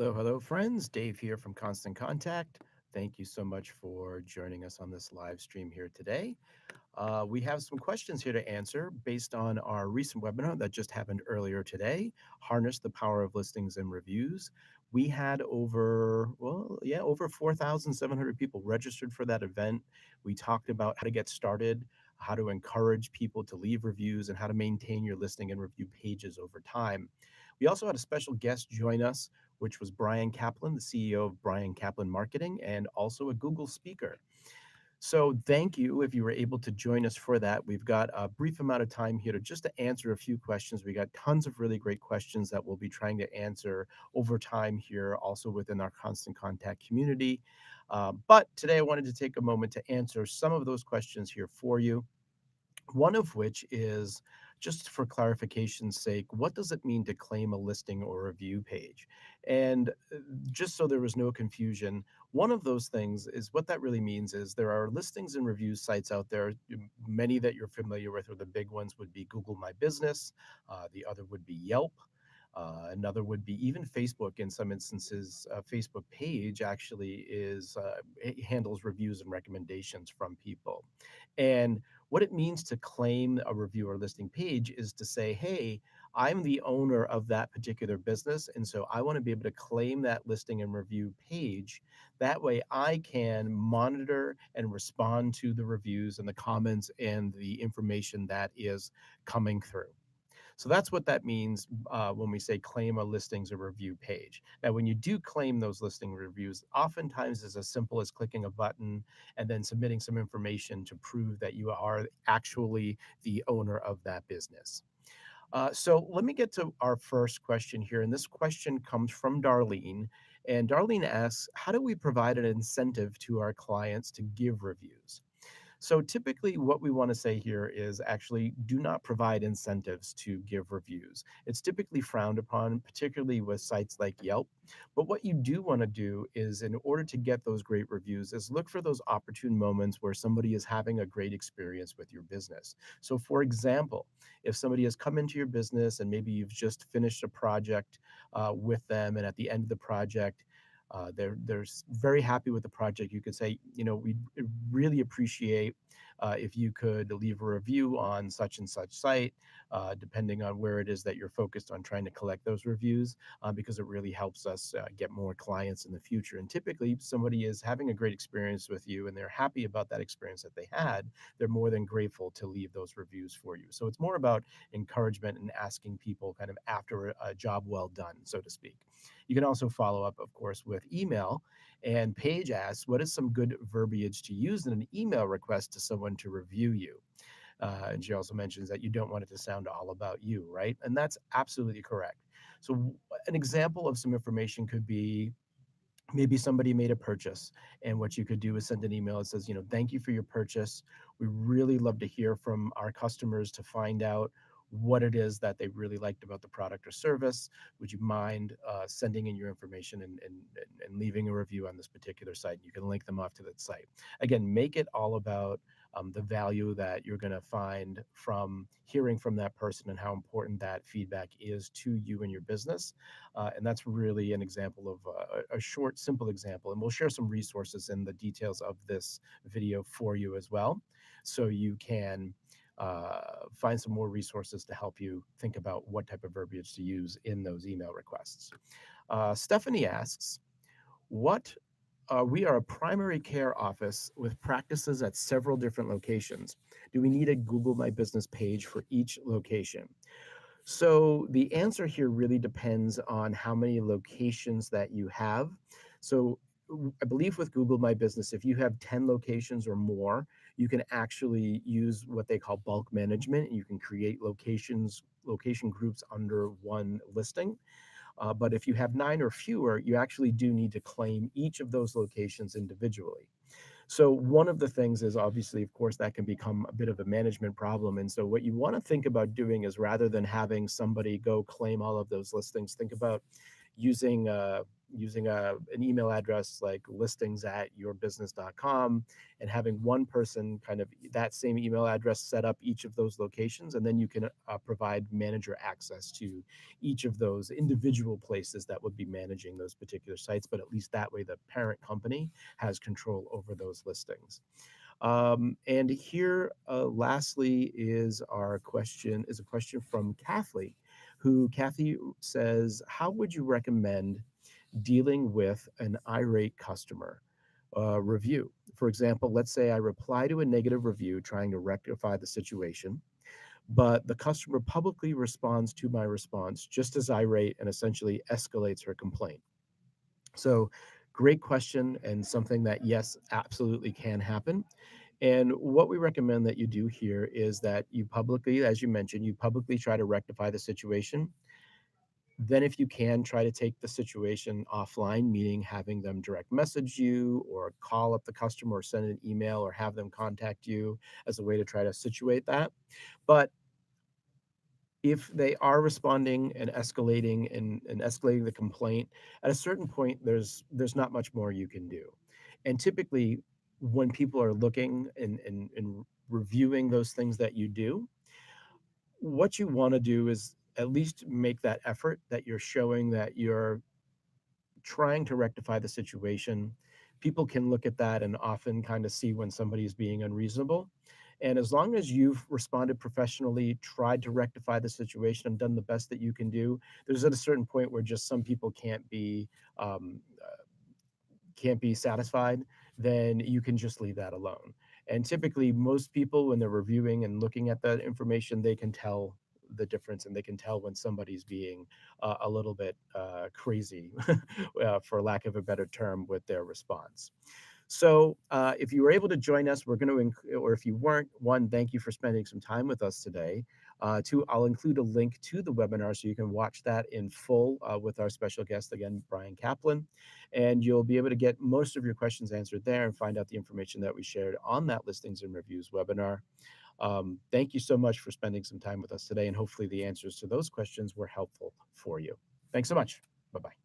Hello, hello, friends. Dave here from Constant Contact. Thank you so much for joining us on this live stream here today. We have some questions here to answer based on our recent webinar that just happened earlier today, Harness the Power of Listings and Reviews. We had over 4,700 people registered for that event. We talked about how to get started, how to encourage people to leave reviews, and how to maintain your listing and review pages over time. We also had a special guest join us, which was Bryan Caplan, the CEO of Bryan Caplan Marketing, and also a Google speaker. So thank you if you were able to join us for that. We've got a brief amount of time here to just to answer a few questions. We got tons of really great questions that we'll be trying to answer over time here, also within our Constant Contact community. But today I wanted to take a moment to answer some of those questions here for you. One of which is, just for clarification's sake, what does it mean to claim a listing or review page? And just so there was no confusion, one of those things is what that really means is there are listings and review sites out there. Many that you're familiar with, or the big ones would be Google My Business, the other would be Yelp. Another would be even Facebook. In some instances, a Facebook page actually it handles reviews and recommendations from people. And what it means to claim a review or listing page is to say, hey, I'm the owner of that particular business. And so I want to be able to claim that listing and review page. That way I can monitor and respond to the reviews and the comments and the information that is coming through. So that's what that means when we say claim a listings or review page. Now, when you do claim those listing reviews, oftentimes it's as simple as clicking a button and then submitting some information to prove that you are actually the owner of that business. So let me get to our first question here. And this question comes from Darlene. And Darlene asks, how do we provide an incentive to our clients to give reviews? So typically, what we want to say here is actually do not provide incentives to give reviews. It's typically frowned upon, particularly with sites like Yelp. But what you do want to do is, in order to get those great reviews, is look for those opportune moments where somebody is having a great experience with your business. So, for example, if somebody has come into your business and maybe you've just finished a project with them, and at the end of the project, they're very happy with the project. You could say, we really appreciate if you could leave a review on such and such site, depending on where it is that you're focused on trying to collect those reviews, because it really helps us get more clients in the future. And typically, somebody is having a great experience with you and they're happy about that experience that they had. They're more than grateful to leave those reviews for you. So it's more about encouragement and asking people kind of after a job well done, so to speak. You can also follow up, of course, with email. And Paige asks, what is some good verbiage to use in an email request to someone to review you? And she also mentions that you don't want it to sound all about you, right? And that's absolutely correct. So, an example of some information could be maybe somebody made a purchase, and what you could do is send an email that says, thank you for your purchase. We really love to hear from our customers to find out what it is that they really liked about the product or service. Would you mind sending in your information and leaving a review on this particular site? You can link them off to that site. Again, make it all about the value that you're going to find from hearing from that person and how important that feedback is to you and your business. And that's really an example of a short, simple example. And we'll share some resources in the details of this video for you as well. So you can find some more resources to help you think about what type of verbiage to use in those email requests. Stephanie asks, we are a primary care office with practices at several different locations. Do we need a Google My Business page for each location? So the answer here really depends on how many locations that you have. So I believe with Google My Business, if you have 10 locations or more, you can actually use what they call bulk management. You can create location groups under one listing. But if you have 9 or fewer, you actually do need to claim each of those locations individually. So one of the things is obviously, of course, that can become a bit of a management problem. And so what you want to think about doing is, rather than having somebody go claim all of those listings, think about using using an email address like listings at yourbusiness.com, and having one person kind of that same email address set up each of those locations. And then you can provide manager access to each of those individual places that would be managing those particular sites. But at least that way, the parent company has control over those listings. And here, lastly, is a question from Kathy, who Kathy says, "How would you recommend dealing with an irate customer review? For example, let's say I reply to a negative review trying to rectify the situation, but the customer publicly responds to my response just as irate and essentially escalates her complaint." So, great question, and something that, yes, absolutely can happen. And what we recommend that you do here is that you publicly, as you mentioned, you publicly try to rectify the situation. Then, if you can, try to take the situation offline, meaning having them direct message you or call up the customer or send an email or have them contact you as a way to try to situate that. But if they are responding and escalating the complaint, at a certain point, there's not much more you can do. And typically, when people are looking and reviewing those things that you do, what you want to do is at least make that effort, that you're showing that you're trying to rectify the situation. People can look at that and often kind of see when somebody's being unreasonable. And as long as you've responded professionally, tried to rectify the situation, and done the best that you can do, there's at a certain point where just some people um, can't be satisfied, then you can just leave that alone. And typically, most people, when they're reviewing and looking at that information, they can tell the difference, and they can tell when somebody's being a little bit crazy, for lack of a better term, with their response. So, if you were able to join us, we're going to, or if you weren't, one, thank you for spending some time with us today. Two, I'll include a link to the webinar so you can watch that in full with our special guest, again, Bryan Caplan. And you'll be able to get most of your questions answered there and find out the information that we shared on that listings and reviews webinar. Thank you so much for spending some time with us today. And hopefully the answers to those questions were helpful for you. Thanks so much. Bye bye.